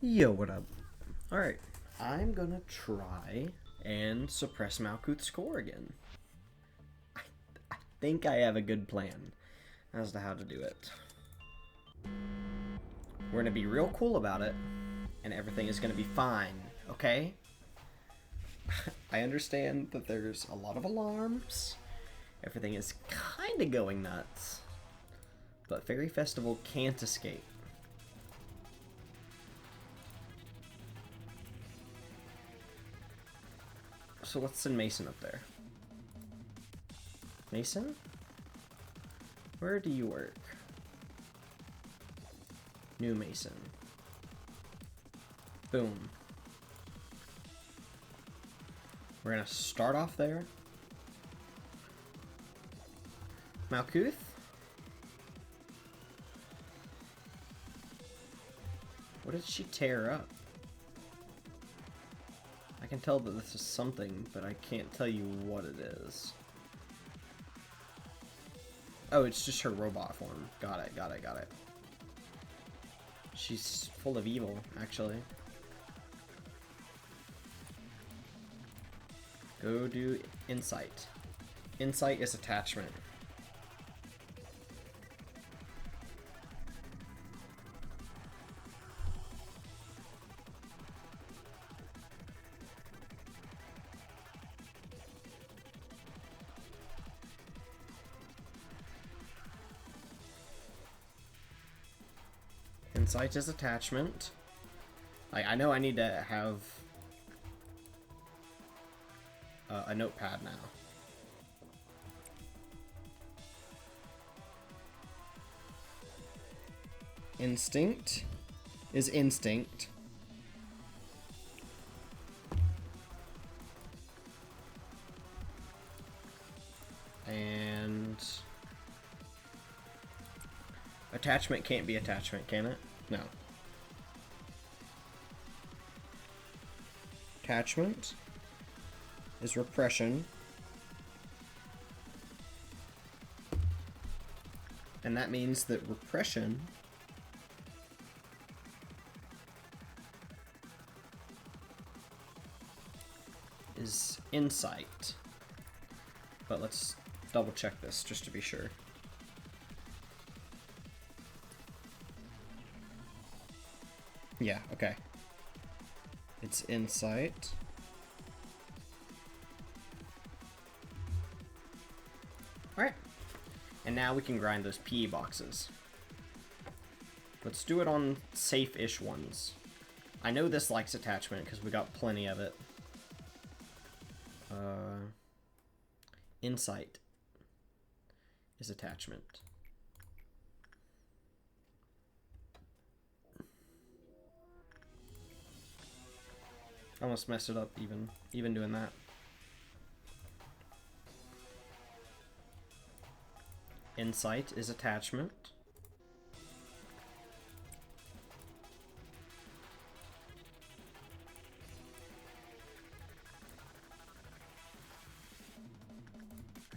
Yo, what up? Alright, I'm gonna try and suppress Malkuth's score again. I think I have a good plan as to how to do it. We're gonna be real cool about it, and everything is gonna be fine, okay? I understand that there's a lot of alarms. Everything is kinda going nuts. But Fairy Festival can't escape. So let's send Mason up there. Mason? Where do you work? New Mason. Boom. We're gonna start off there. Malkuth? What did she tear up? I can tell that this is something, but I can't tell you what it is. Oh, it's just her robot form. Got it, got it, got it. She's full of evil, actually. Go do Insight. Insight is attachment. Insight is attachment. I know I need to have a notepad now. Instinct is instinct. And attachment can't be attachment, can it? No. Attachment is repression. And that means that repression is insight. But let's double check this just to be sure. Yeah, okay. It's insight. Alright. And now we can grind those PE boxes. Let's do it on safe-ish ones. I know this likes attachment because we got plenty of it. Insight is attachment. I almost messed it up even doing that. Insight is attachment.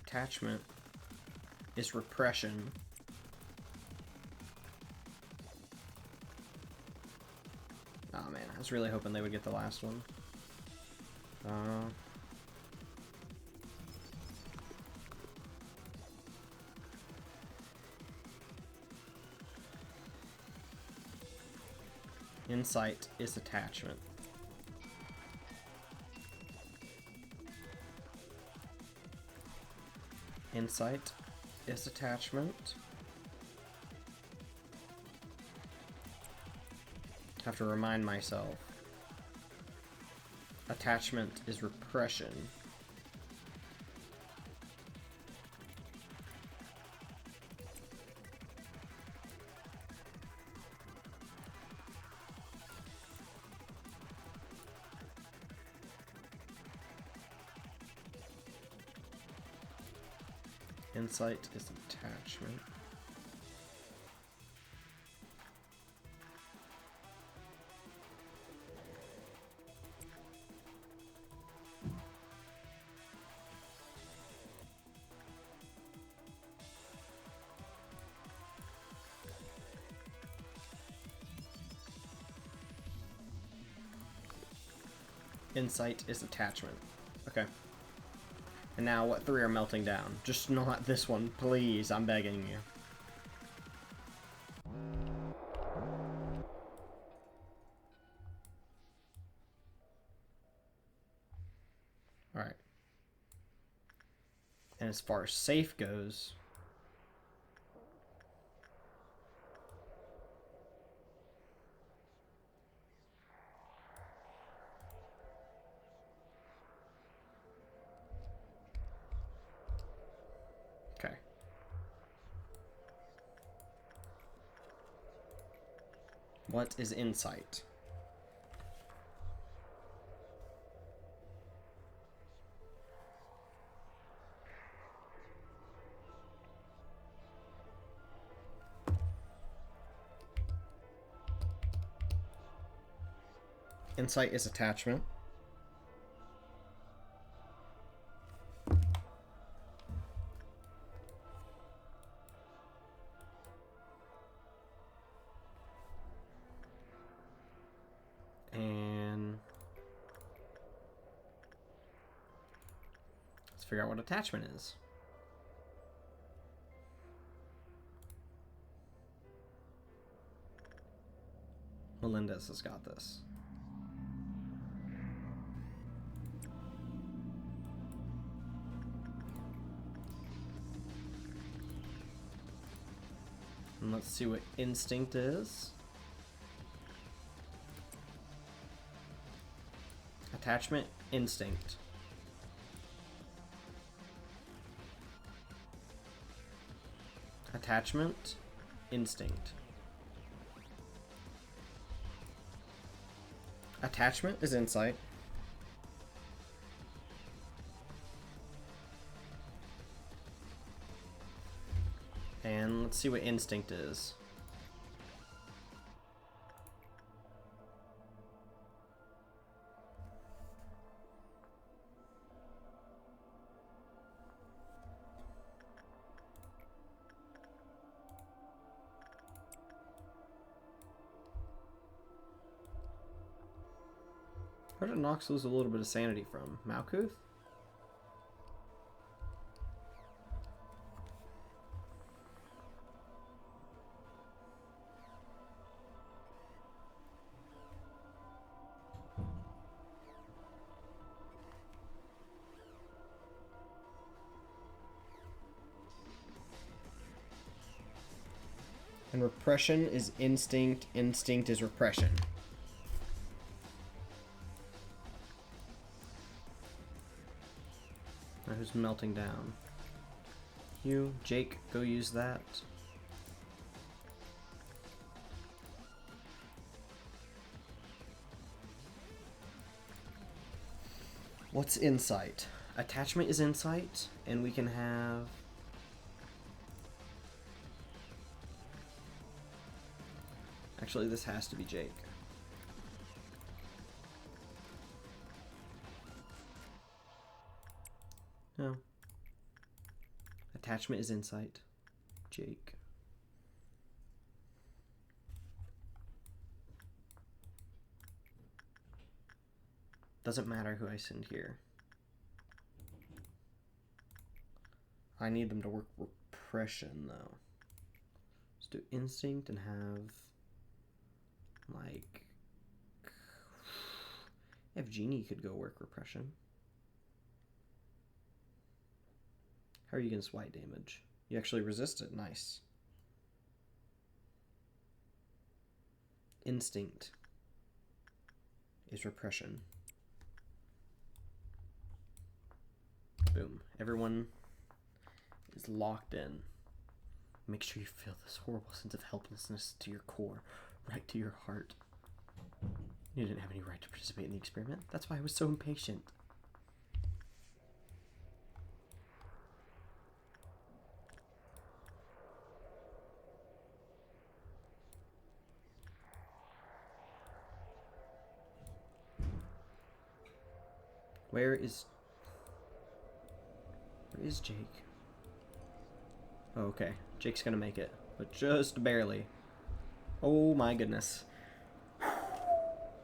Attachment is repression. Oh man, I was really hoping they would get the last one. Insight is attachment. Insight is attachment. Have to remind myself. Attachment is repression. Insight is attachment. Insight is attachment. Okay. And now what 3 are melting down? Just not this one, please. I'm begging you. Alright. And as far as safe goes... Okay. What is insight? Insight is attachment. And let's figure out what attachment is. Melendez has got this. And let's see what instinct is. Attachment, instinct. Attachment, instinct. Attachment is insight. And let's see what instinct is. Where did Nox lose a little bit of sanity from? Malkuth? And repression is instinct, instinct is repression. Now who's melting down? You, Jake, go use that. What's insight? Attachment is insight, and we can have... Actually, this has to be Jake. No. Attachment is insight. Jake. Doesn't matter who I send here. I need them to work repression, though. Let's do instinct and have... like... if Genie could go work repression. How are you against white damage? You actually resist it. Nice. Instinct is repression. Boom. Everyone is locked in. Make sure you feel this horrible sense of helplessness to your core, right to your heart. You didn't have any right to participate in the experiment. That's why I was so impatient. Where is Jake? Oh, okay. Jake's gonna make it, but just barely. Oh my goodness.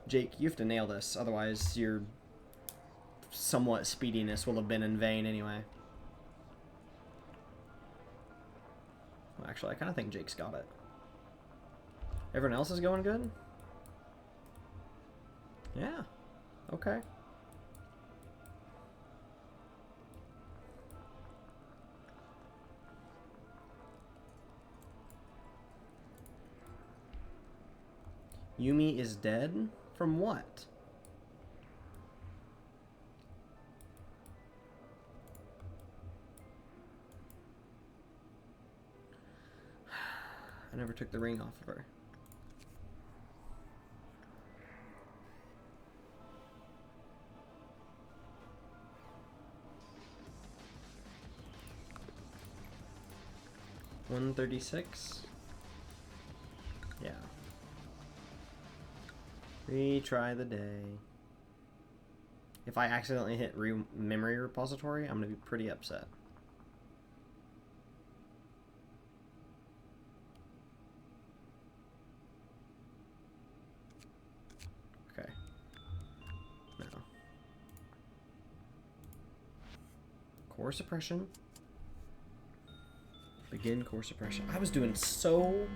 Jake, you have to nail this, otherwise you're somewhat speediness will have been in vain anyway. Well, actually, I kind of think Jake's got it. Everyone else is going good? Yeah. Okay. Yumi is dead? From what? I never took the ring off of her. $136? Yeah. Retry the day. If I accidentally hit memory repository, I'm gonna be pretty upset. Okay. No. Core suppression. Begin core suppression. I was doing so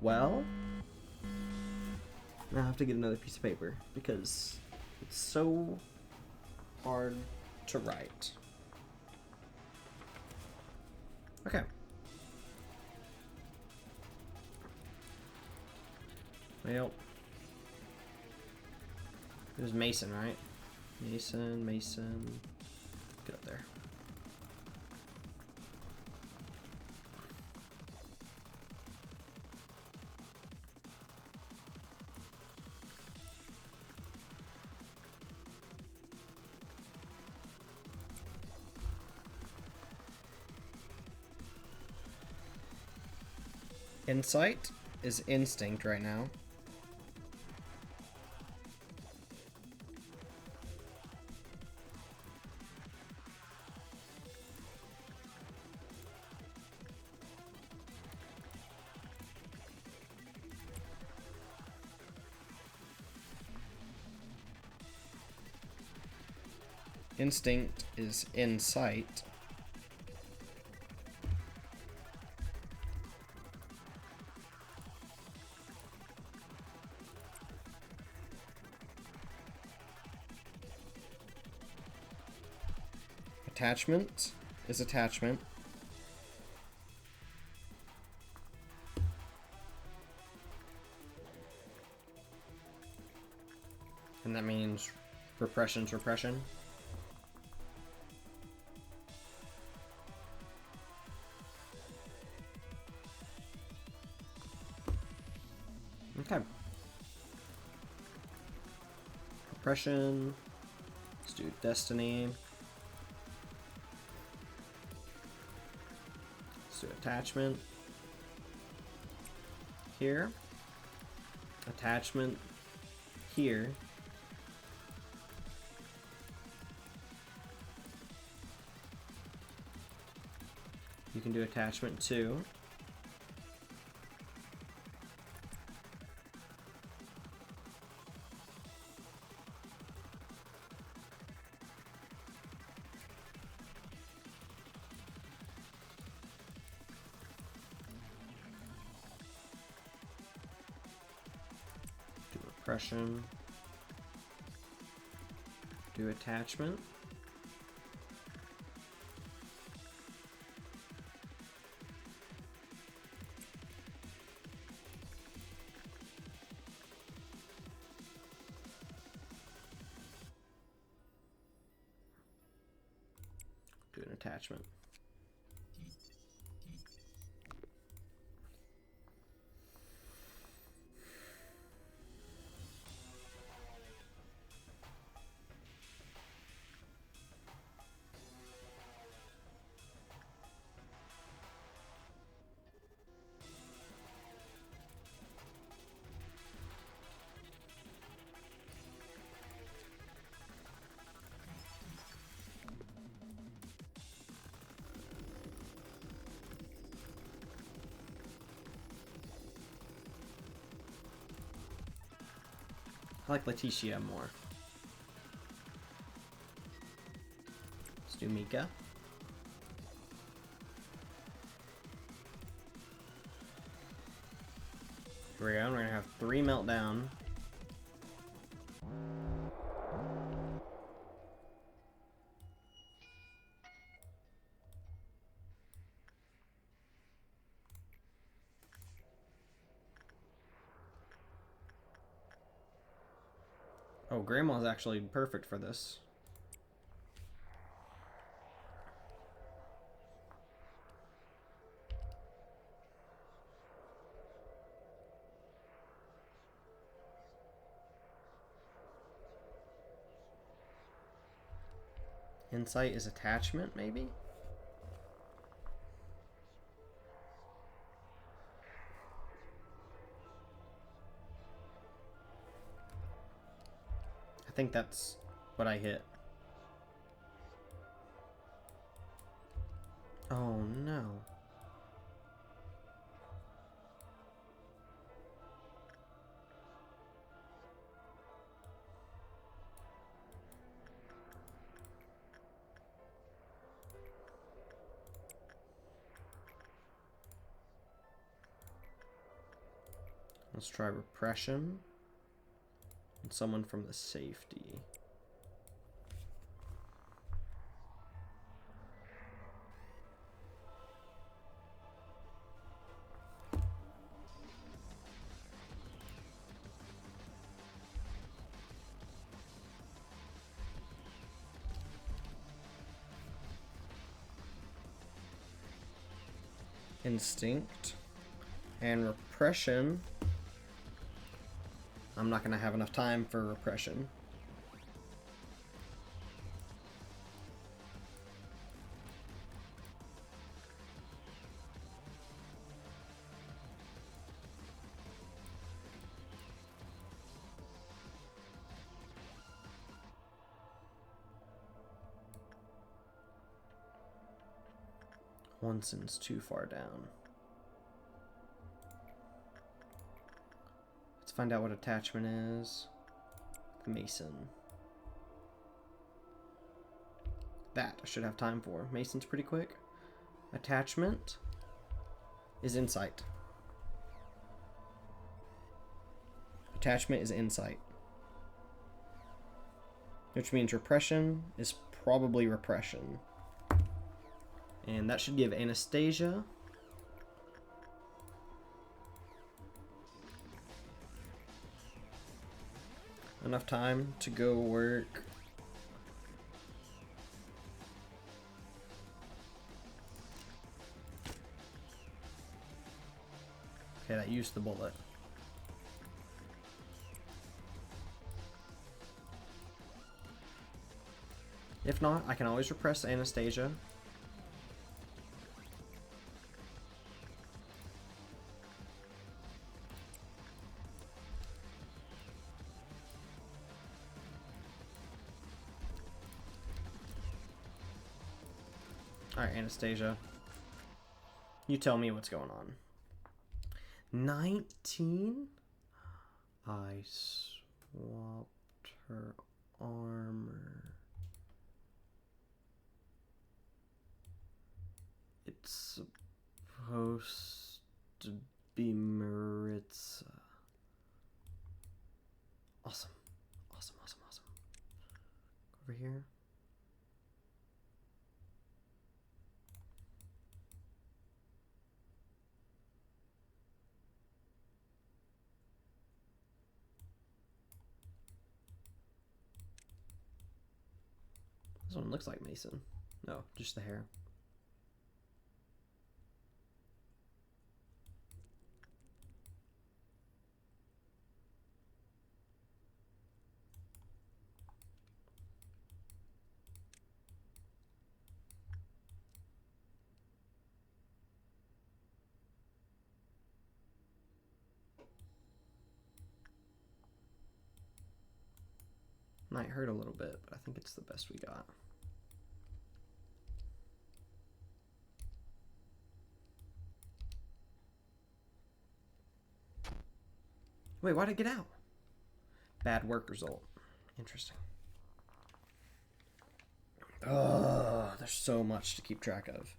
well. Now I have to get another piece of paper because it's so hard to write. Okay. Well, it was Mason, right? Mason. Get up there. Insight is instinct right now. Instinct is insight. Attachment is attachment. And that means repression's repression. Okay. Repression. Let's do destiny. Let's do attachment. Here. Attachment. Here. You can do attachment 2. Do repression. Do attachment. Do an attachment. I like Leticia more. do Mika. Here we go. We're gonna have 3 meltdown. Oh, Grandma's actually perfect for this. Insight is attachment, maybe? I think that's what I hit. Oh no. Let's try repression. And someone from the safety. Instinct and repression. I'm not gonna have enough time for repression. Onsen's too far down. Let's find out what attachment is. Mason. That I should have time for. Mason's pretty quick. Attachment is insight. Attachment is insight. Which means repression is probably repression. And that should give Anastasia enough time to go work. Okay, that used the bullet. If not, I can always repress Anastasia. Alright, Anastasia. You tell me what's going on. 19? I swapped her armor. It's supposed to be Maritza. Awesome. Awesome, awesome, awesome. Over here. This one looks like Mason. No, just the hair. Might hurt a little bit, but I think it's the best we got. Wait, why'd I get out? Bad work result. Interesting. Ugh, there's so much to keep track of.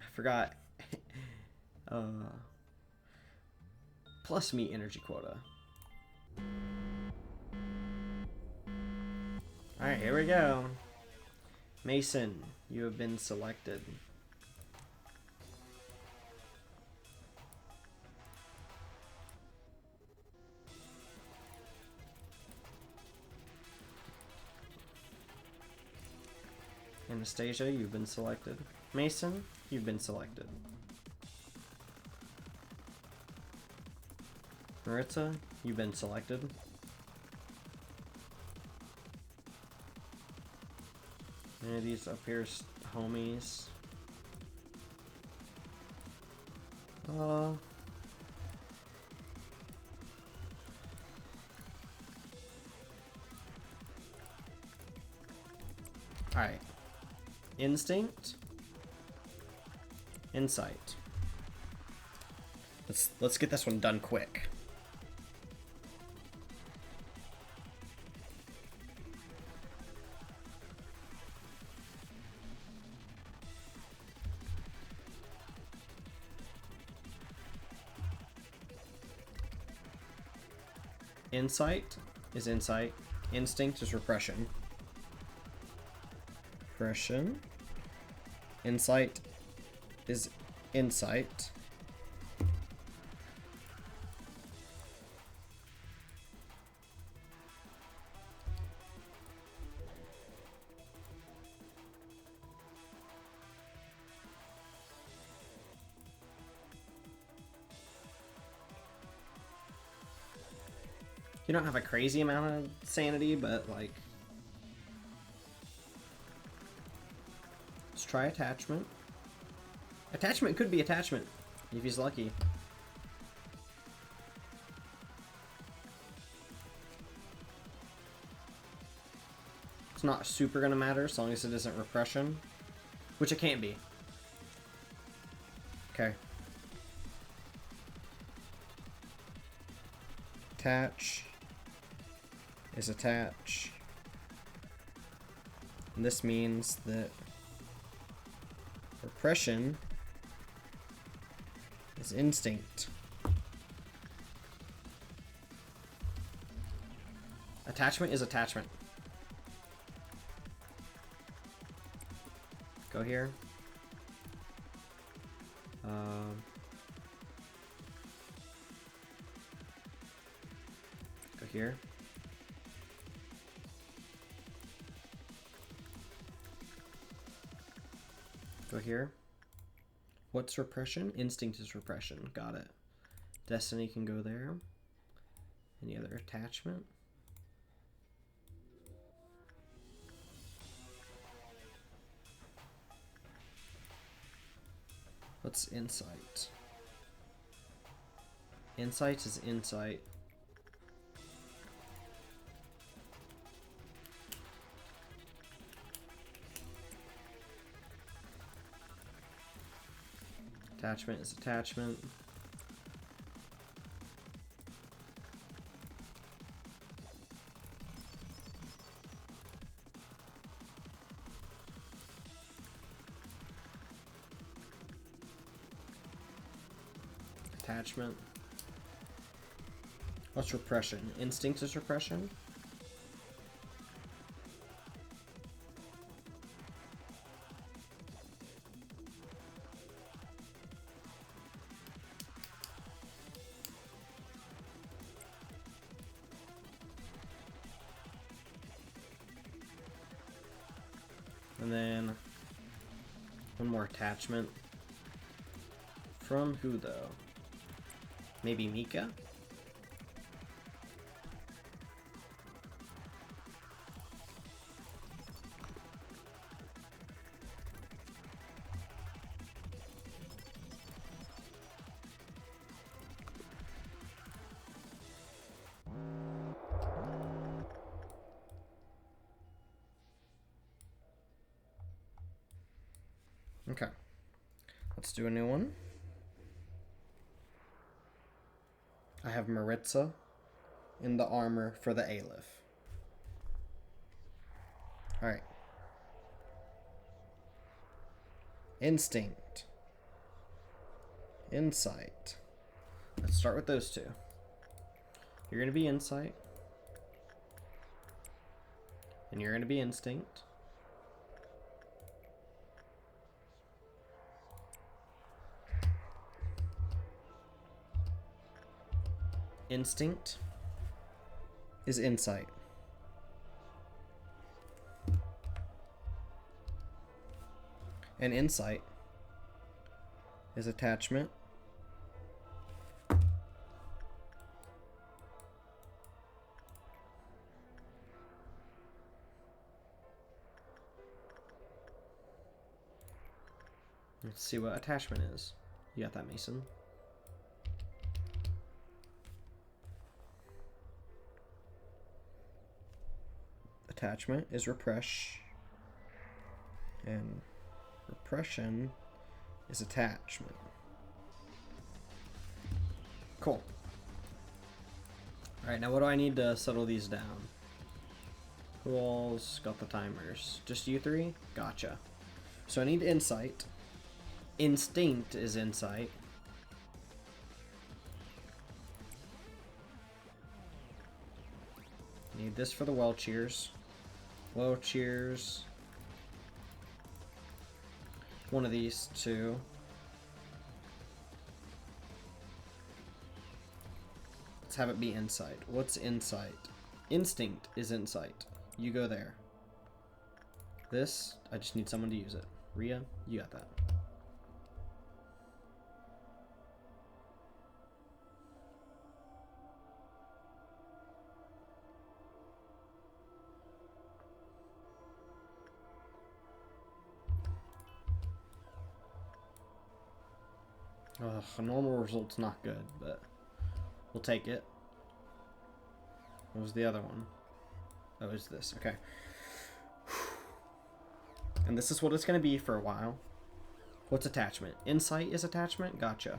I forgot. Plus meat energy quota. Alright, here we go. Mason, you have been selected. Anastasia, you've been selected. Mason, you've been selected. Maritza, you've been selected. Any of these up here homies? Alright. Instinct. Insight. Let's get this one done quick. Insight is insight. Instinct is repression. Repression. Insight is insight. You don't have a crazy amount of sanity, but like... Let's try attachment. Attachment could be attachment, if he's lucky. It's not super gonna matter as long as it isn't repression. Which it can't be. Okay. Attach is attach. And this means that repression is instinct. Attachment is attachment. Go here. Go here. Go here. What's repression? Instinct is repression. Got it. Destiny can go there. Any other attachment? What's insight? Insight is insight. Attachment is attachment. Attachment. What's repression? Instinct is repression. And then one more attachment. From who though? Maybe Mika? Okay. Let's do a new one. I have Maritza in the armor for the Aleph. Alright. Instinct. Insight. Let's start with those two. You're going to be Insight. And you're going to be Instinct. Instinct is Insight. And Insight is Attachment. Let's see what Attachment is. You got that, Mason? Attachment is Repress. And Repression is Attachment. Cool. Alright, now what do I need to settle these down? Who all's got the timers? Just you three? Gotcha. So I need Insight. Instinct is Insight. Need this for the well cheers. Well cheers. One of these two. Let's have it be Insight. What's Insight? Instinct is Insight. You go there. This, I just need someone to use it. Rhea, you got that. Ugh, a normal result's not good, but we'll take it. What was the other one? Oh, is this. Okay. And this is what it's going to be for a while. What's Attachment? Insight is Attachment? Gotcha.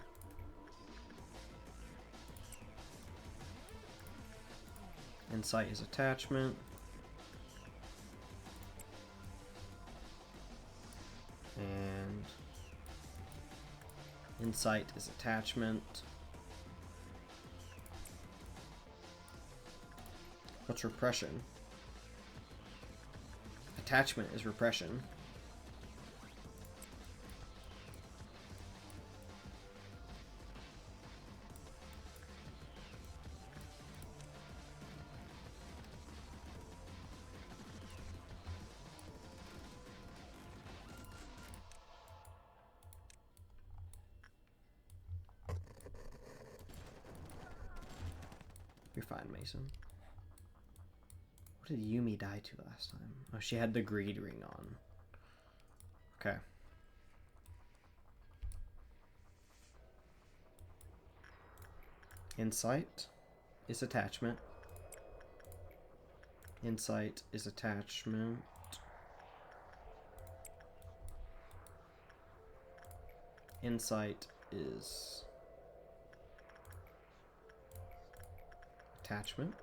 Insight is Attachment. And Insight is Attachment. What's Repression? Attachment is Repression. You're fine, Mason. What did Yumi die to last time? Oh, she had the greed ring on. Okay. Insight is Attachment. Insight is Attachment. Insight is Attachment.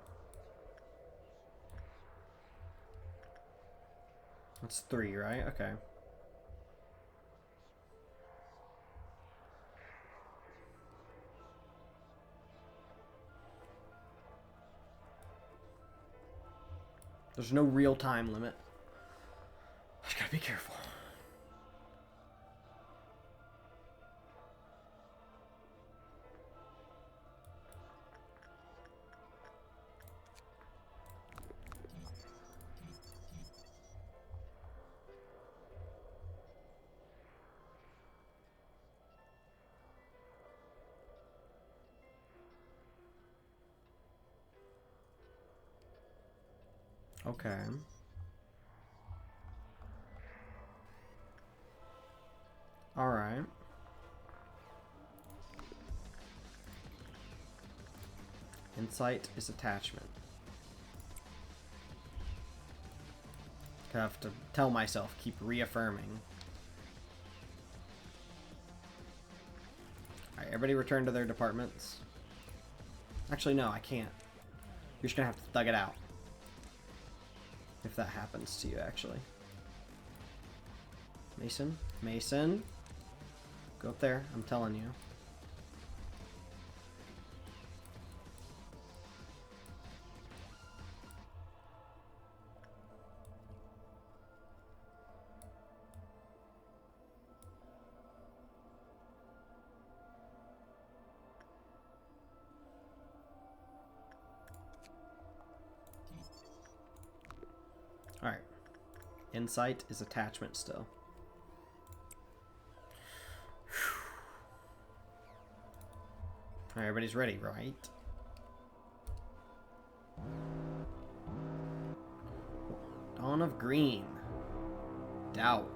That's 3, right? Okay. There's no real time limit. I just gotta be careful. Okay. All right. Insight is Attachment. I have to tell myself, keep reaffirming. everybody return to their departments. Actually, no, I can't. You're just gonna have to thug it out. If that happens to you, actually. Mason? Mason? Go up there, I'm telling you. Alright. Insight is attachment still. Alright, everybody's ready, right? Dawn of Green. Doubt.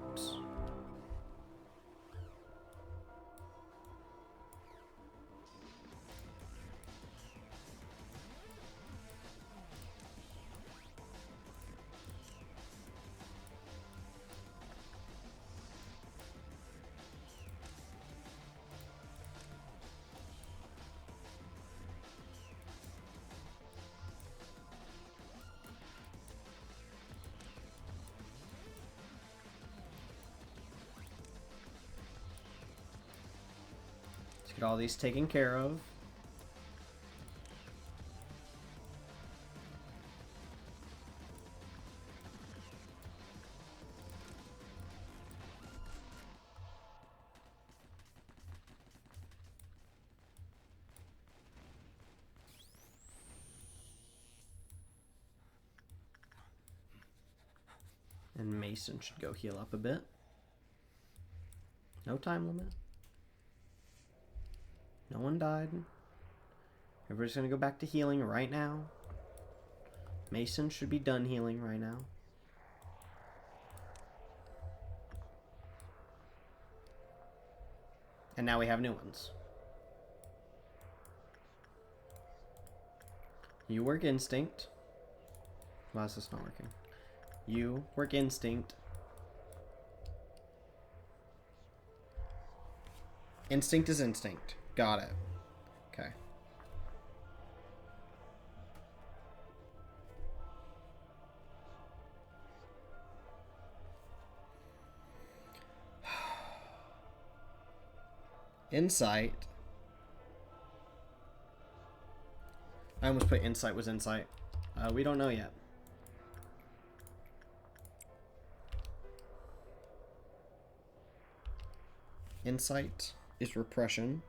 Get all these taken care of. And Mason should go heal up a bit. No time limit. No one died. Everybody's gonna go back to healing right now. Mason should be done healing right now. And now we have new ones. You work Instinct. Why is this not working? You work Instinct. Instinct is Instinct. Got it. Okay. Insight. I almost put Insight was Insight. We don't know yet. Insight is Repression.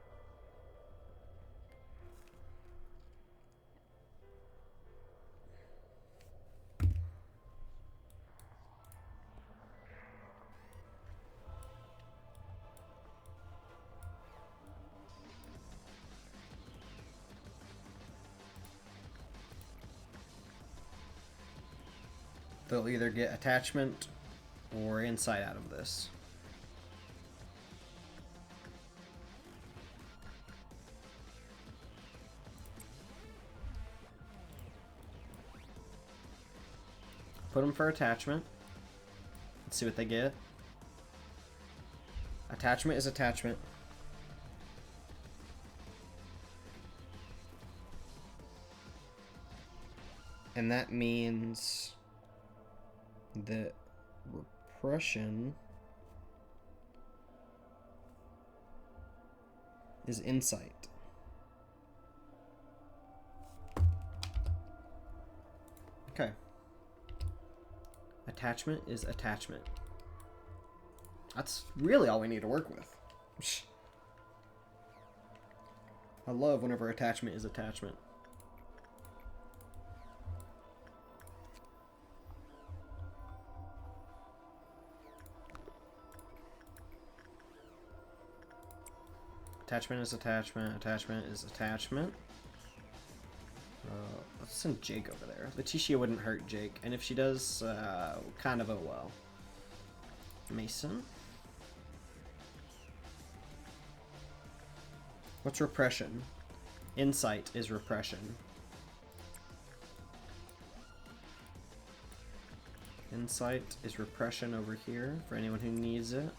They'll either get attachment or insight out of this. Put them for attachment. Let's see what they get. Attachment is attachment. And that means that repression is insight. Okay. Attachment is attachment. That's really all we need to work with. I love whenever attachment is attachment. Attachment is attachment. Attachment is attachment. Let's send Jake over there. Letitia wouldn't hurt Jake, and if she does, kind of oh well. Mason. What's repression? Insight is repression. Insight is repression over here for anyone who needs it.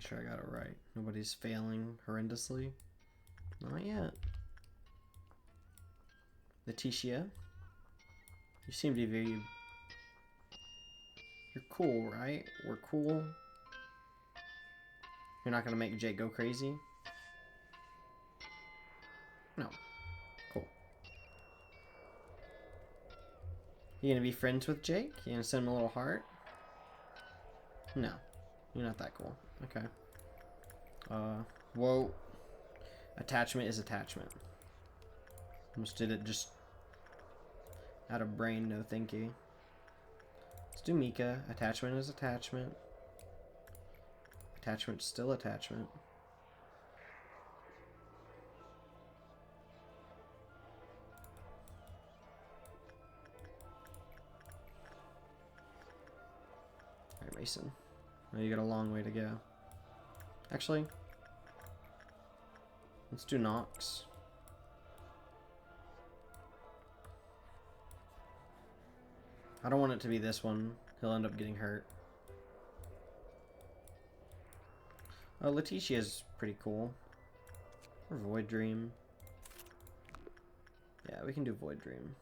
make sure I got it right. Nobody's failing horrendously. Not yet. Letitia, you seem to be very... You're cool, right? We're cool. You're not gonna make Jake go crazy? No. Cool. You gonna be friends with Jake? You gonna send him a little heart? No. You're not that cool. Okay. Whoa. Attachment is attachment. Almost did it just out of brain, no thinking. Let's do Mika. Attachment is attachment. Attachment still attachment. Alright, Mason. Now you got a long way to go. Actually, let's do Nox. I don't want it to be this one. He'll end up getting hurt. Oh, Letitia's pretty cool. Or Void Dream. Yeah, we can do Void Dream.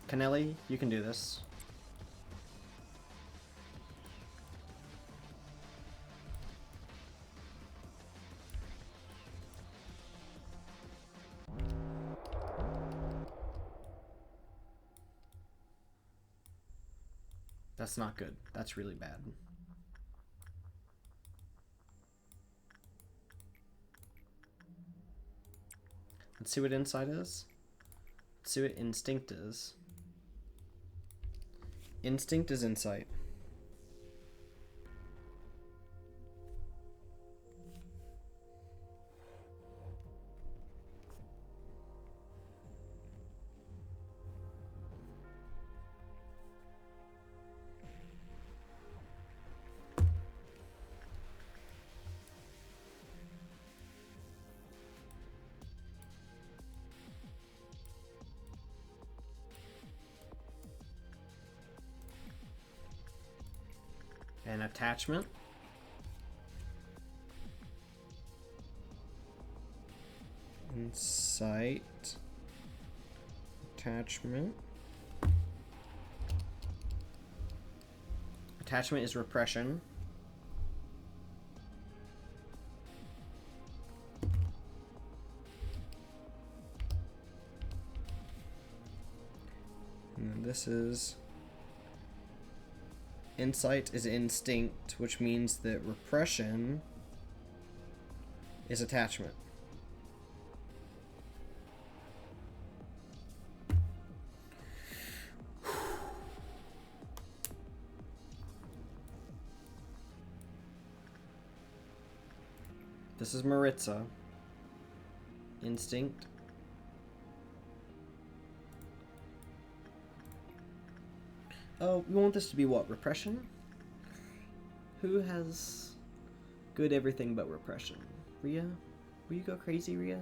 Canelli, you can do this. That's not good. That's really bad. Let's see what Insight is. Let's see what Instinct is. Instinct is Insight. And attachment. Insight. Attachment. Attachment is repression. And then this is... Insight is instinct, which means that repression is attachment. This is Maritza. Instinct. Oh, we want this to be what? Repression? Who has good everything but repression? Rhea? Will you go crazy, Rhea?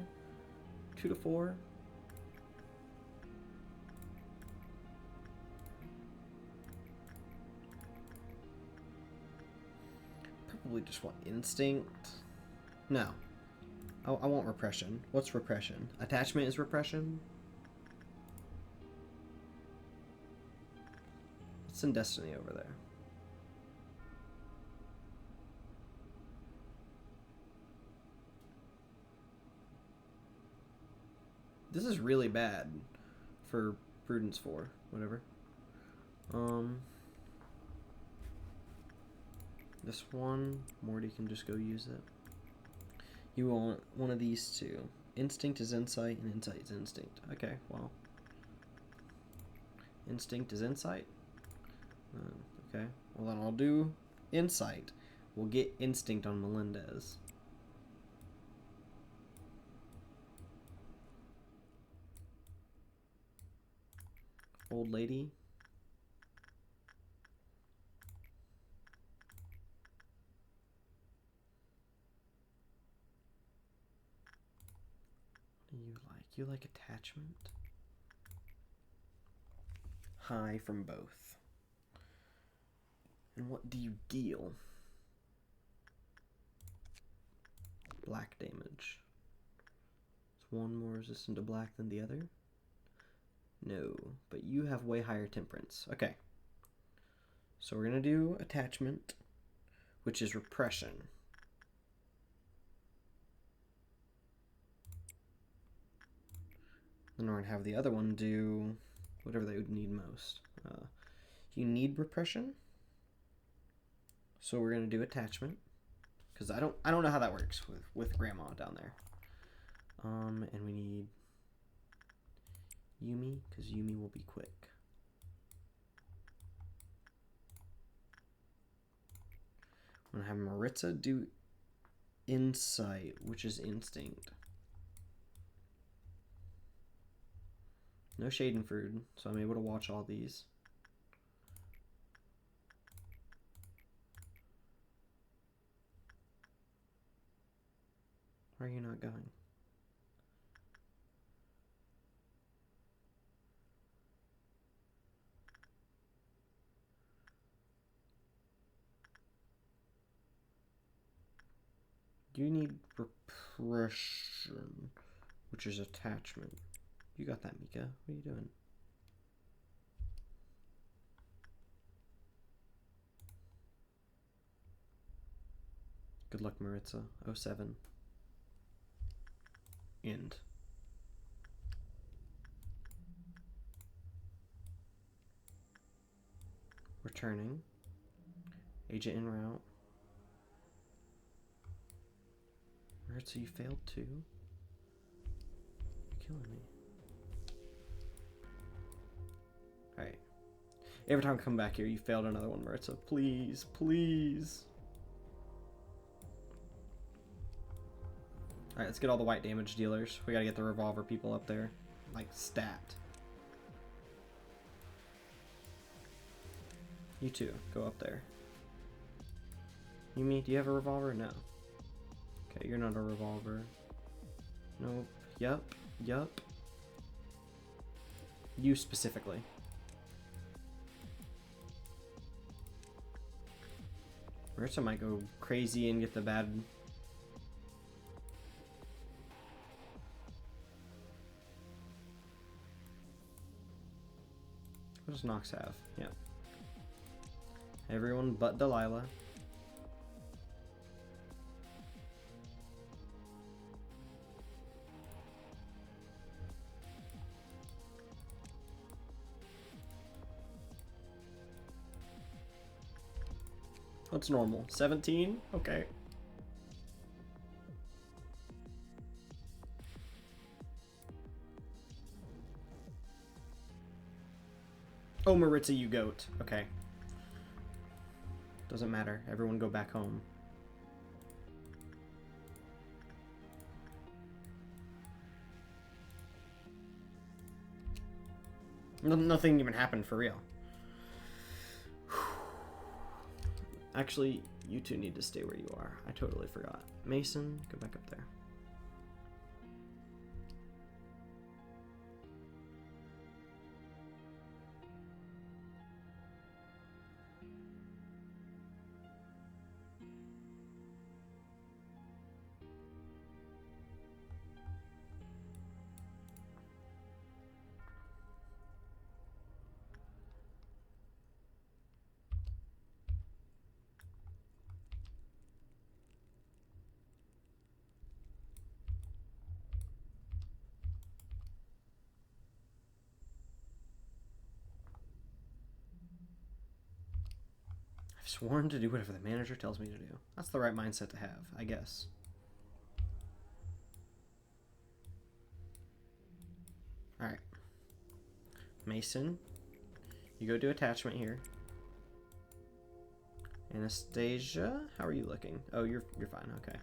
2 to 4? Probably just want instinct. No. I want repression. What's repression? Attachment is repression? Send Destiny over there. This is really bad for Prudence 4, whatever. This one, Morty can just go use it. You want one of these two. Instinct is Insight, and Insight is Instinct. Okay, well. Instinct is Insight? Okay, well then I'll do Insight. We'll get Instinct on Melendez. Old lady. You like attachment? High from both. And what do you deal? Black damage. Is one more resistant to black than the other? No, but you have way higher temperance. Okay. So we're going to do attachment, which is repression. Then we're going to have the other one do whatever they would need most. You need repression. So we're going to do attachment. Because I don't know how that works with Grandma down there. And we need Yumi, because Yumi will be quick. I'm going to have Maritza do Insight, which is Instinct. No Schadenfreude, so I'm able to watch all these. Why are you not going? You need repression, which is attachment. You got that, Mika. What are you doing? Good luck, Maritza. 07. End. Returning. Agent en route. Maritza, you failed too? You're killing me. Alright. Every time I come back here, you failed another one, Maritza. Please, please. Alright, let's get all the white damage dealers. We gotta get the revolver people up there. Like, stat. You two, go up there. Yumi, do you have a revolver? No. Okay, you're not a revolver. Nope. Yup. Yup. You specifically. Maritza might go crazy and get the bad... What does Nox have? Yeah. Everyone but Delilah. What's normal? 17? Okay. Oh, Maritza, you goat. Okay. Doesn't matter. Everyone go back home. Nothing even happened for real. Actually, you two need to stay where you are. I totally forgot. Mason, go back up there. I've sworn to do whatever the manager tells me to do. That's the right mindset to have, I guess. Alright. Mason, you go do attachment here. Anastasia, how are you looking? Oh, you're fine, okay.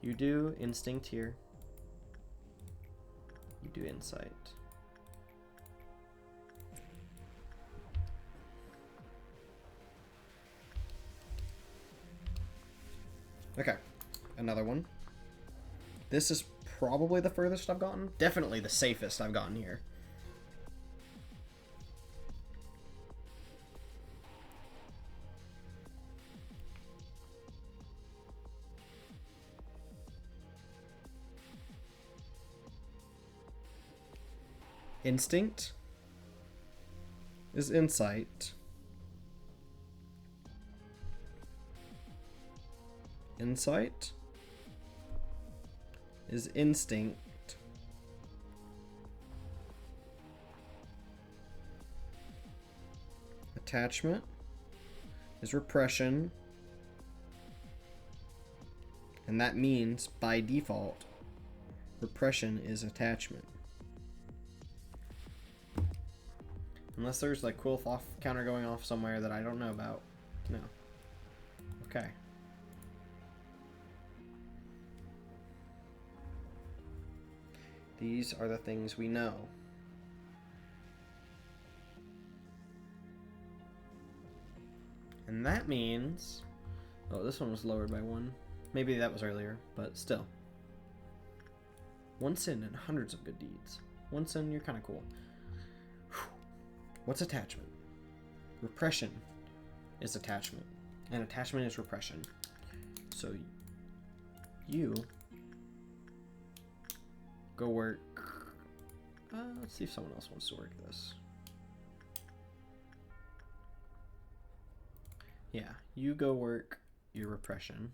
You do instinct here. You do insight. Okay, another one. This is probably the furthest I've gotten. Definitely the safest I've gotten here. Instinct is insight. Insight is instinct. Attachment is repression. And that means, by default, repression is attachment. Unless there's like cool off counter going off somewhere that I don't know about. No. Okay. These are the things we know. And that means... Oh, this one was lowered by 1. Maybe that was earlier, but still. 1 sin and hundreds of good deeds. 1 sin, you're kind of cool. What's attachment? Repression is attachment. And attachment is repression. So you go work. Let's see if someone else wants to work this. Yeah, you go work your repression.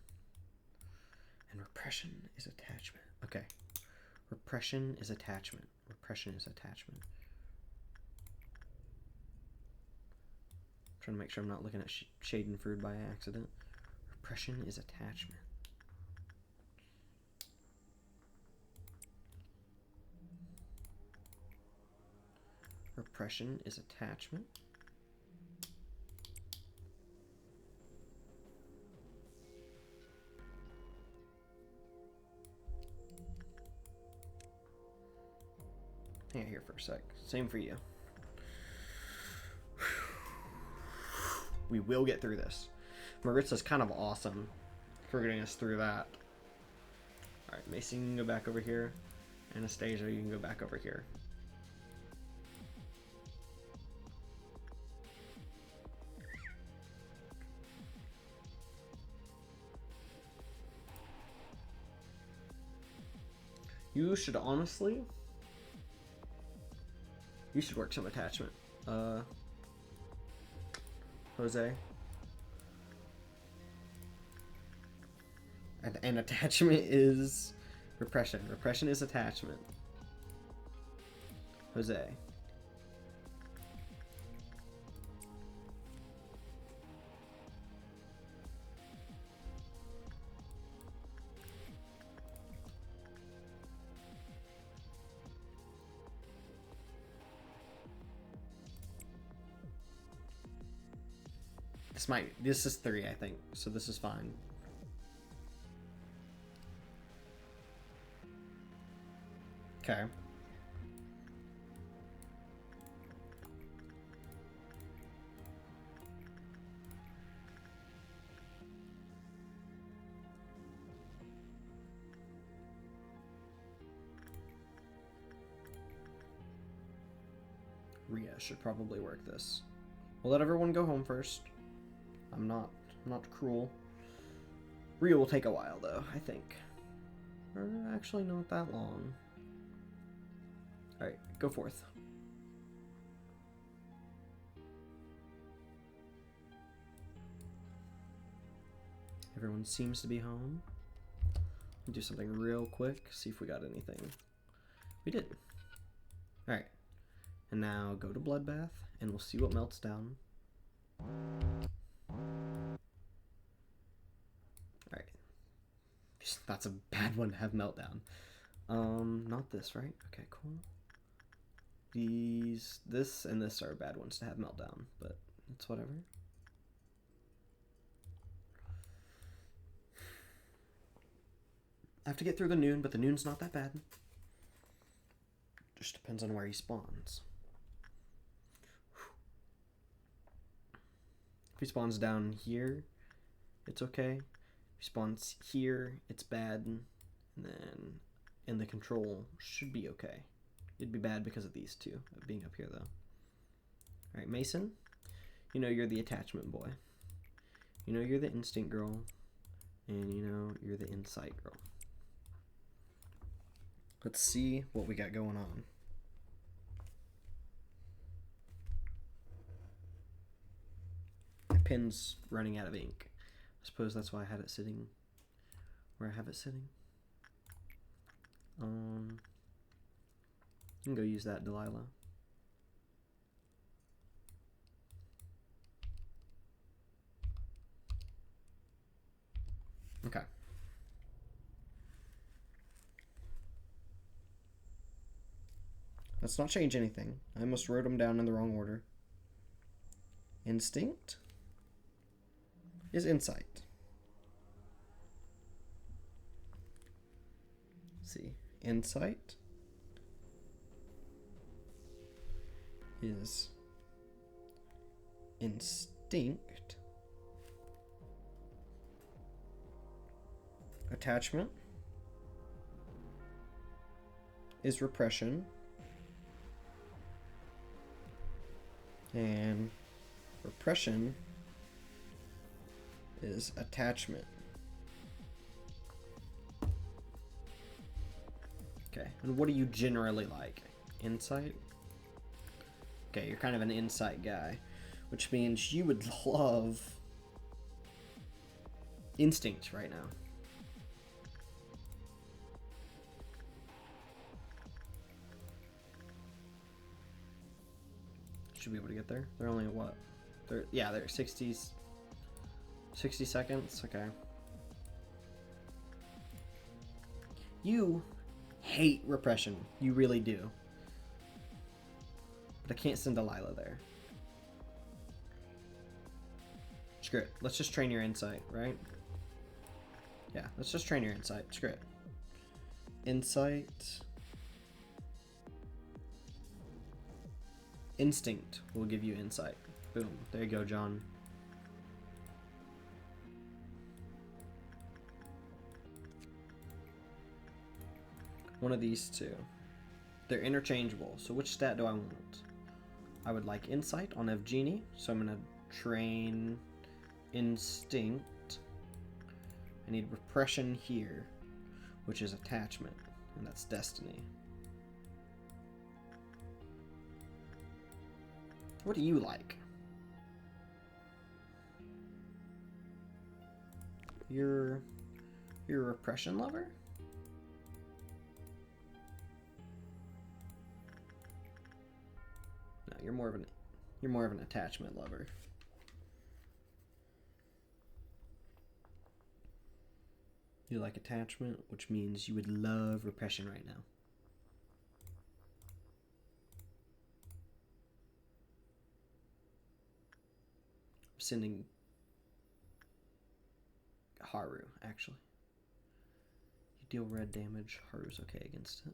And repression is attachment. Okay. Repression is attachment. Repression is attachment. Trying to make sure I'm not looking at Schadenfreude by accident. Repression is attachment. Repression is attachment. Hang out here for a sec. Same for you. We will get through this. Maritza's kind of awesome for getting us through that. Alright, Mason, you can go back over here. Anastasia, you can go back over here. You should honestly... You should work some attachment. Jose. And attachment is repression. Repression is attachment. Jose. This is 3, I think, so this is fine. Okay. Rhea should probably work this. We'll let everyone go home first. I'm not cruel. Rhea will take a while though, I think. Or actually not that long. Alright, go forth. Everyone seems to be home. Do something real quick, see if we got anything. We did. Alright. And now go to Bloodbath, and we'll see what melts down. Alright. That's a bad one to have meltdown. Not this, right? Okay, cool. This and this are bad ones to have meltdown, but it's whatever. I have to get through the noon, but the noon's not that bad. Just depends on where he spawns. If he spawns down here, it's okay. If he spawns here, it's bad. And then and the control should be okay. It'd be bad because of these two being up here, though. All right, Mason, you know you're the attachment boy. You know you're the instinct girl, and you know you're the insight girl. Let's see what we got going on. My pen's running out of ink. I suppose that's why I had it sitting where I have it sitting. You can go use that, Delilah. Okay. Let's not change anything. I almost wrote them down in the wrong order. Instinct is insight. Let's see. Insight is instinct. Attachment is repression. And repression is attachment. Okay, and what do you generally like? Insight? Okay, you're kind of an insight guy, which means you would love instinct right now. Should be able to get there. They're only what? They're 60 seconds. Okay. You hate repression. You really do. But I can't send Delilah there. Screw it. Let's just train your insight, right? Yeah, let's just train your insight. Screw it. Insight. Instinct will give you insight. Boom. There you go, John. One of these two. They're interchangeable. So which stat do I want? I would like insight on Evgeny. So I'm going to train instinct. I need repression here, which is attachment. And that's destiny. What do you like? You're a repression lover? No, you're more of an attachment lover. You like attachment, which means you would love repression right now. Sending Haru, actually. You deal red damage. Haru's okay against it.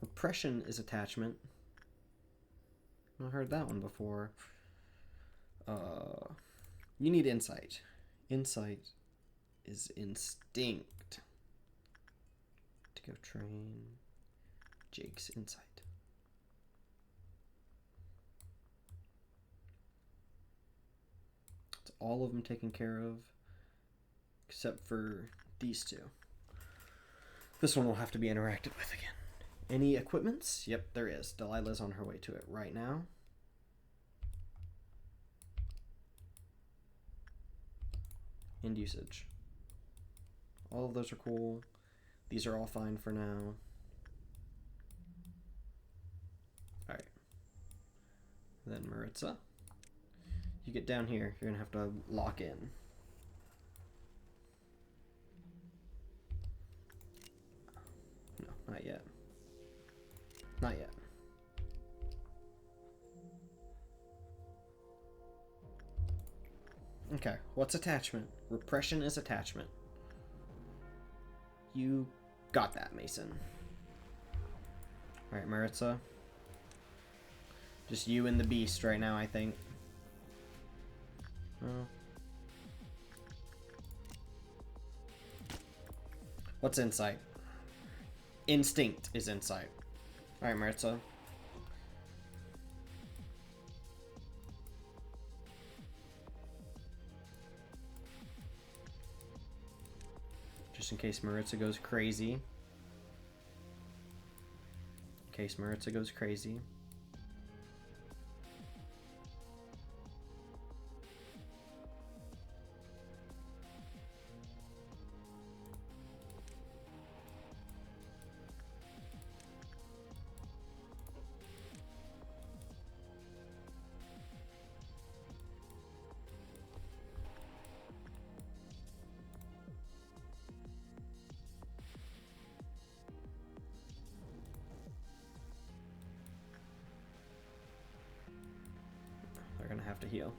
Repression is attachment. I heard that one before. You need insight. Insight is instinct. To go train Jake's insight. All of them taken care of, except for these two. This one will have to be interacted with again. Any equipments? Yep, there is. Delilah's on her way to it right now. And usage. All of those are cool. These are all fine for now. Alright. Then Maritza. You get down here, you're going to have to lock in. No, not yet. Not yet. Okay, what's attachment? Repression is attachment. You got that, Mason. Alright, Maritza. Just you and the beast right now, I think. What's insight? Instinct is insight. Alright, Maritza. Just in case Maritza goes crazy. In case Maritza goes crazy. They're gonna have to heal.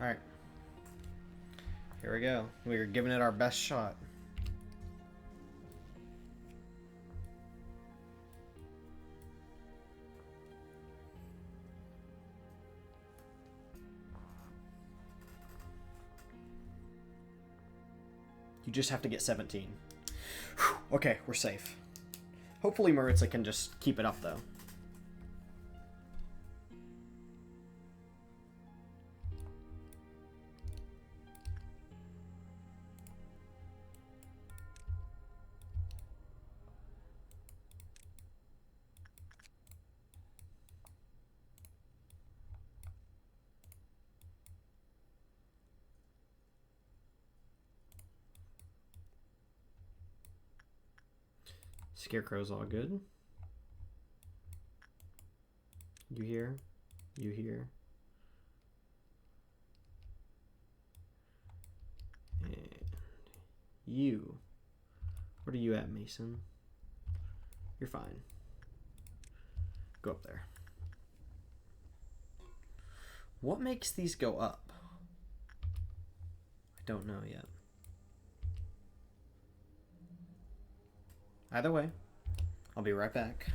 Alright. Here we go. We're giving it our best shot. You just have to get 17. Whew. Okay, we're safe. Hopefully Maritza can just keep it up, though. Scarecrow's all good. You here? You here? And you. What are you at, Mason? You're fine. Go up there. What makes these go up? I don't know yet. Either way, I'll be right back.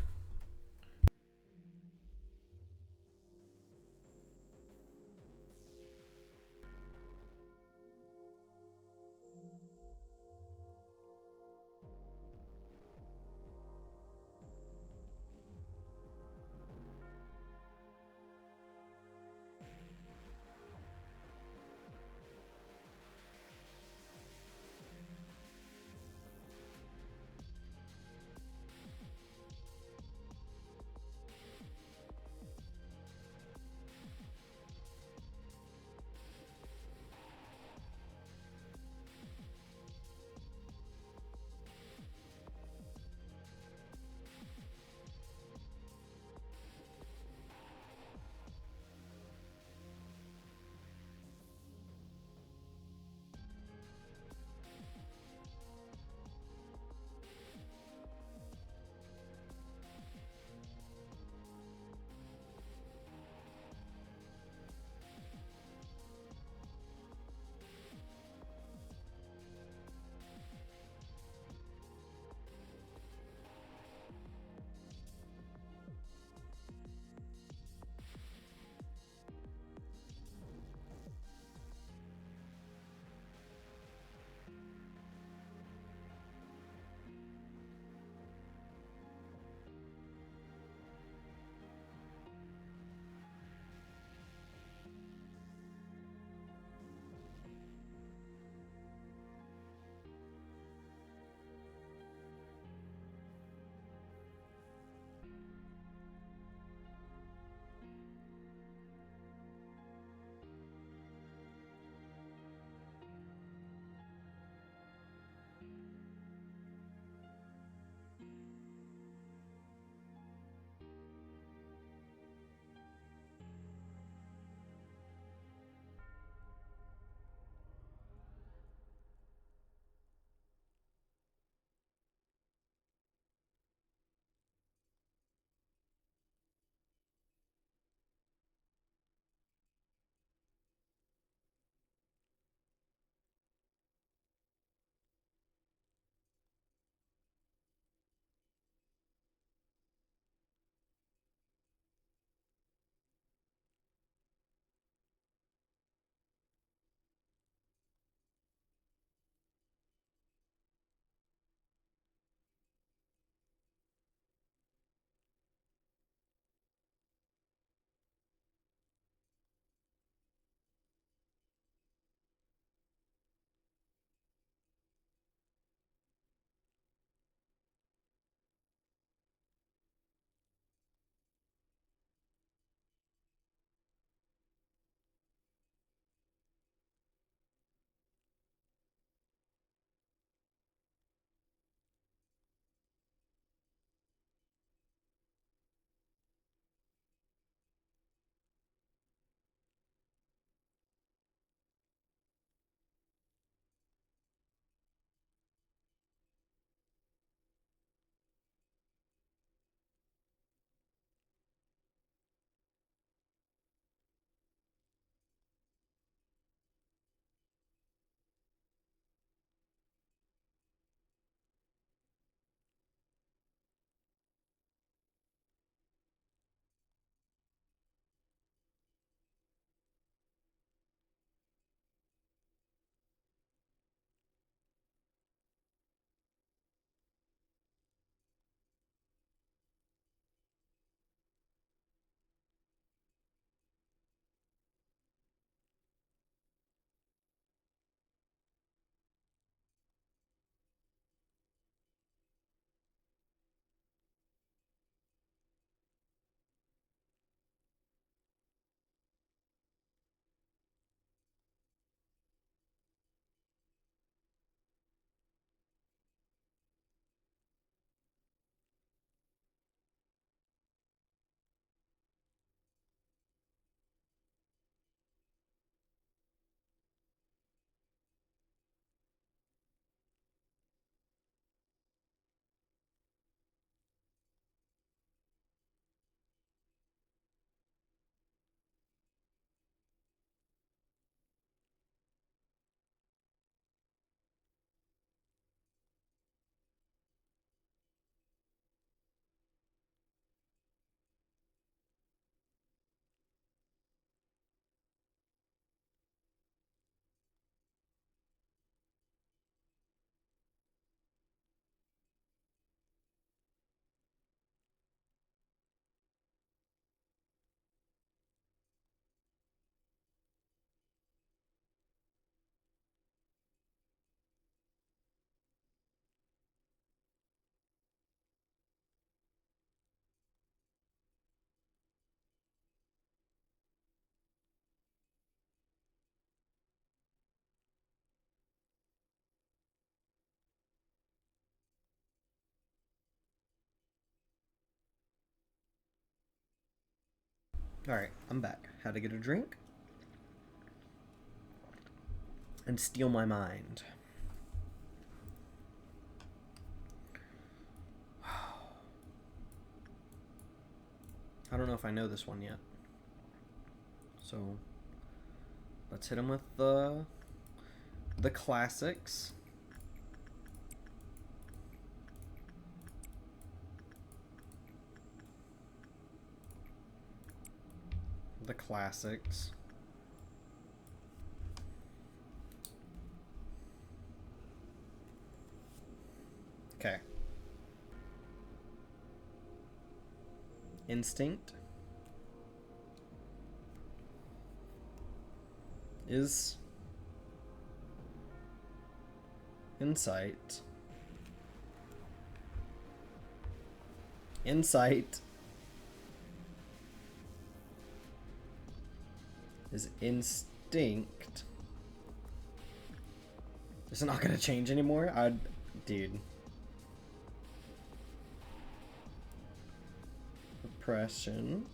Alright, I'm back. Had to get a drink. And steal my mind. I don't know if I know this one yet. So, let's hit him with the classics. The classics. Okay. Instinct is insight. Insight is instinct. It's not gonna change anymore? Dude. Repression.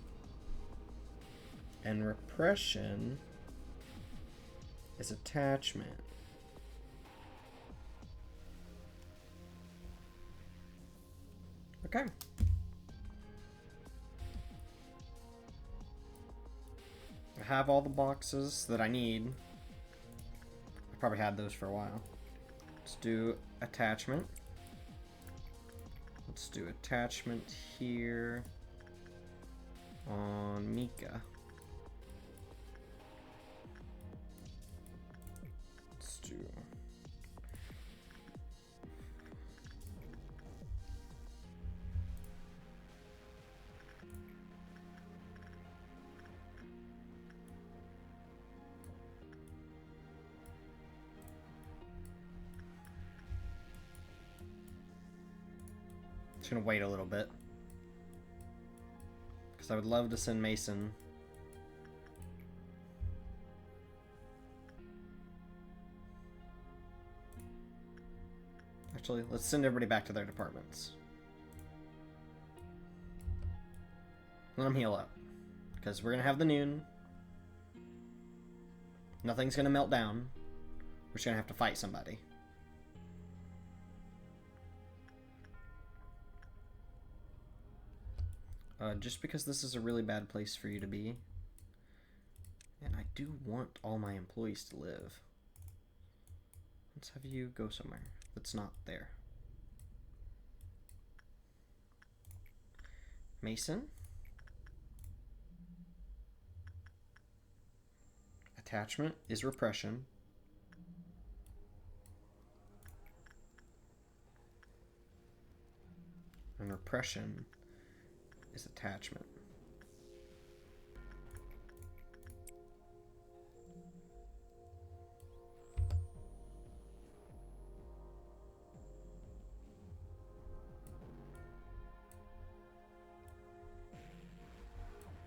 And repression is attachment. Okay. I have all the boxes that I need. I probably had those for a while. Let's do attachment. Let's do attachment here on Mika. Let's do just gonna wait a little bit because I would love to send Mason. Actually, let's send everybody back to their departments. Let them heal up because we're gonna have the noon. Nothing's gonna melt down. We're just gonna have to fight somebody. Just because this is a really bad place for you to be. And I do want all my employees to live. Let's have you go somewhere that's not there. Mason. Attachment is repression. And repression is attachment.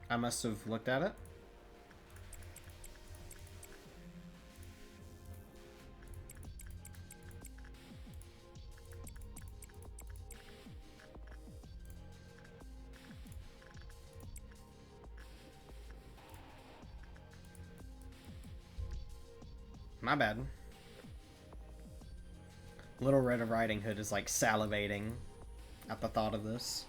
I must have looked at it. My bad. Little Red Riding Hood is like salivating at the thought of this.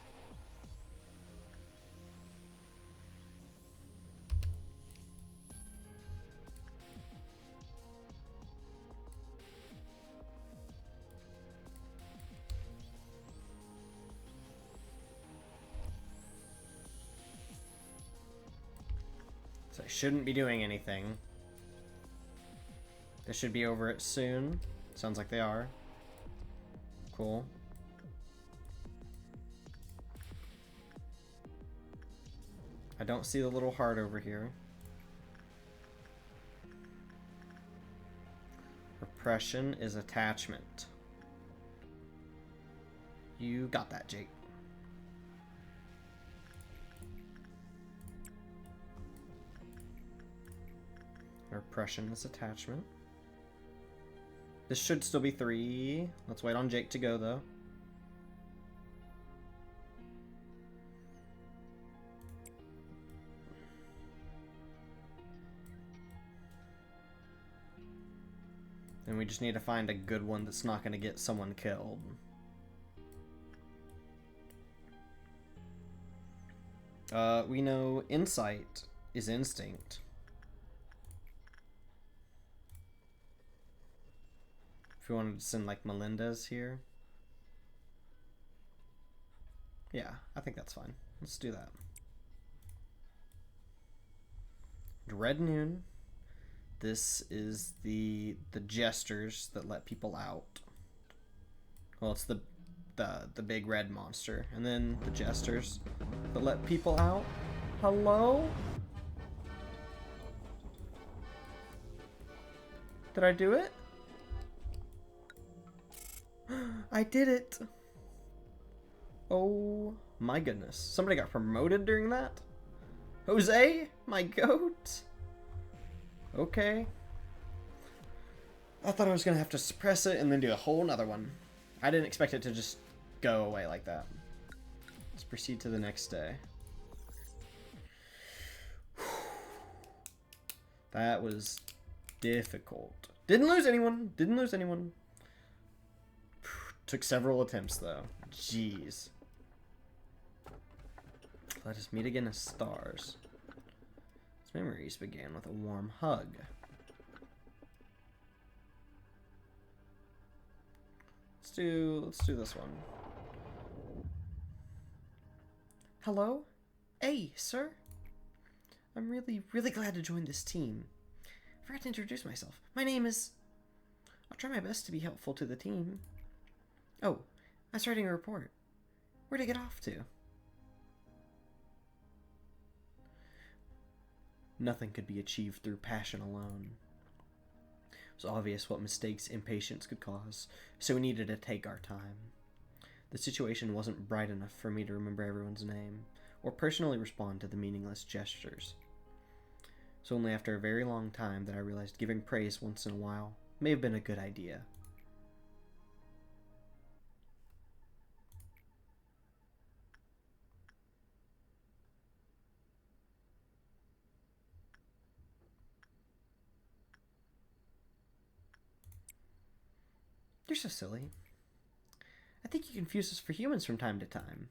So I shouldn't be doing anything. They should be over it soon. Sounds like they are. Cool. I don't see the little heart over here. Repression is attachment. You got that, Jake. Repression is attachment. This should still be 3. Let's wait on Jake to go, though. And we just need to find a good one that's not going to get someone killed. We know insight is instinct. If we wanted to send like Melendez here. Yeah, I think that's fine. Let's do that. Red Noon. This is the jesters that let people out. Well, it's the big red monster, and then the jesters that let people out. Hello? Did I do it? I did it. Oh my goodness. Somebody got promoted during that? Jose, my goat. Okay. I thought I was gonna have to suppress it and then do a whole nother one. I didn't expect it to just go away like that. Let's proceed to the next day. That was difficult. Didn't lose anyone. Didn't lose anyone. Took several attempts though. Jeez. Let us meet again as stars. Its memories began with a warm hug. Let's do this one. Hello? Hey, sir. I'm really glad to join this team. I forgot to introduce myself. My name is... I'll try my best to be helpful to the team. Oh, I was writing a report. Where'd I get off to? Nothing could be achieved through passion alone. It was obvious what mistakes impatience could cause, so we needed to take our time. The situation wasn't bright enough for me to remember everyone's name, or personally respond to the meaningless gestures. It was only after a very long time that I realized giving praise once in a while may have been a good idea. You're so silly. I think you confuse us for humans from time to time.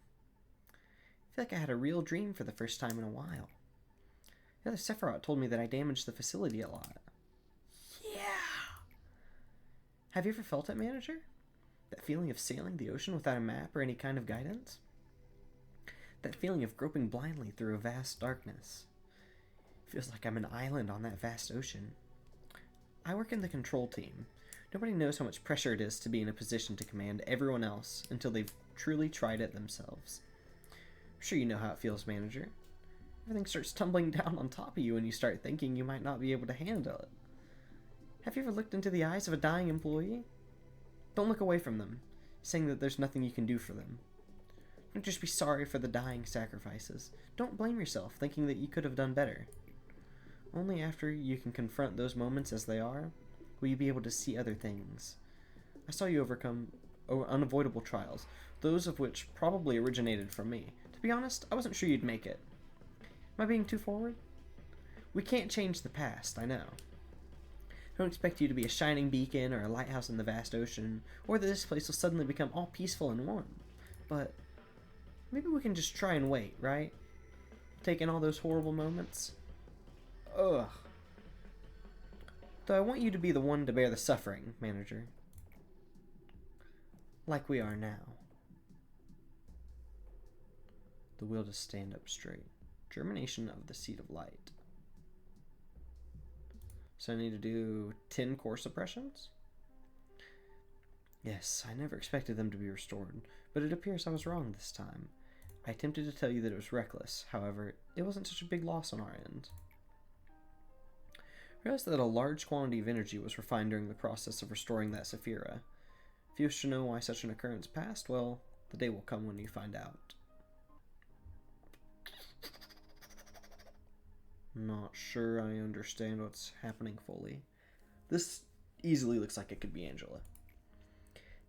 I feel like I had a real dream for the first time in a while. The other Sephiroth told me that I damaged the facility a lot. Yeah! Have you ever felt it, Manager? That feeling of sailing the ocean without a map or any kind of guidance? That feeling of groping blindly through a vast darkness. It feels like I'm an island on that vast ocean. I work in the control team. Nobody knows how much pressure it is to be in a position to command everyone else until they've truly tried it themselves. I'm sure you know how it feels, Manager. Everything starts tumbling down on top of you and you start thinking you might not be able to handle it. Have you ever looked into the eyes of a dying employee? Don't look away from them, saying that there's nothing you can do for them. Don't just be sorry for the dying sacrifices. Don't blame yourself, thinking that you could have done better. Only after you can confront those moments as they are, will you be able to see other things. I saw you overcome unavoidable trials, those of which probably originated from me. To be honest, I wasn't sure you'd make it. Am I being too forward? We can't change the past, I know. I don't expect you to be a shining beacon or a lighthouse in the vast ocean, or that this place will suddenly become all peaceful and warm. But maybe we can just try and wait, right? Take in all those horrible moments. Ugh. Though I want you to be the one to bear the suffering, Manager. Like we are now. The will to stand up straight. Germination of the seed of light. So I need to do 10 core suppressions? Yes, I never expected them to be restored, but it appears I was wrong this time. I attempted to tell you that it was reckless, however, it wasn't such a big loss on our end. I realized that a large quantity of energy was refined during the process of restoring that Saphira. If you wish to know why such an occurrence passed, well, the day will come when you find out. Not sure I understand what's happening fully. This easily looks like it could be Angela.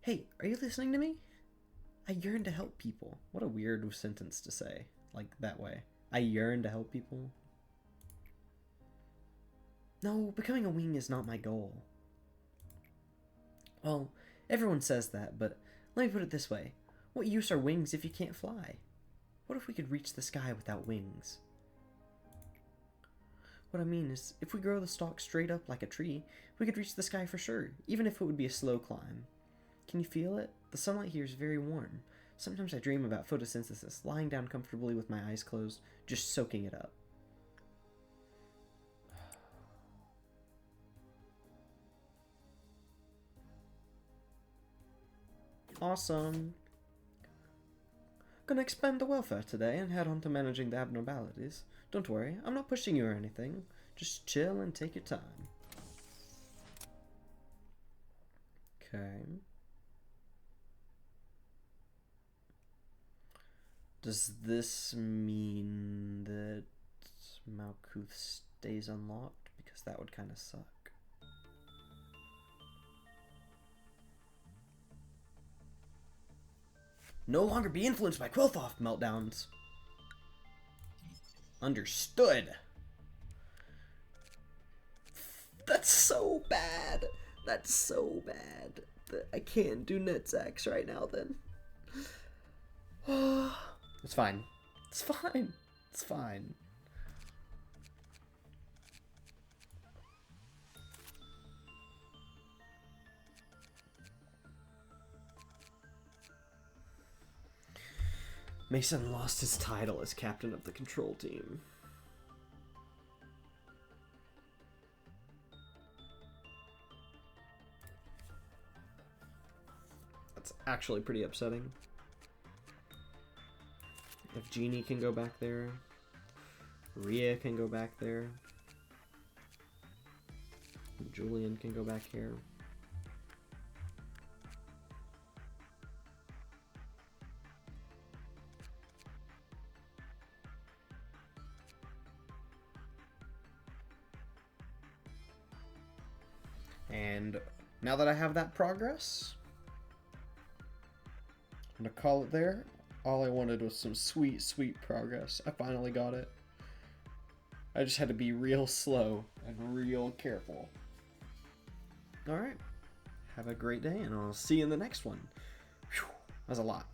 Hey, are you listening to me? I yearn to help people. What a weird sentence to say, like that way. I yearn to help people. No, becoming a wing is not my goal. Well, everyone says that, but let me put it this way. What use are wings if you can't fly? What if we could reach the sky without wings? What I mean is, if we grow the stalk straight up like a tree, we could reach the sky for sure, even if it would be a slow climb. Can you feel it? The sunlight here is very warm. Sometimes I dream about photosynthesis, lying down comfortably with my eyes closed, just soaking it up. Awesome. Gonna expand the welfare today and head on to managing the abnormalities. Don't worry, I'm not pushing you or anything. Just chill and take your time. Okay. Does this mean that Malkuth stays unlocked? Because that would kind of suck. No longer be influenced by Quilthoff meltdowns. Understood. That's so bad. That's so bad. I can't do Netzax right now then. It's fine. It's fine. It's fine. Mason lost his title as captain of the control team. That's actually pretty upsetting. If Jeannie can go back there, Rhea can go back there, Julian can go back here. And now that I have that progress, I'm gonna call it there. All I wanted was some sweet, sweet progress. I finally got it. I just had to be real slow and real careful. Alright. Have a great day, and I'll see you in the next one. Whew, that was a lot.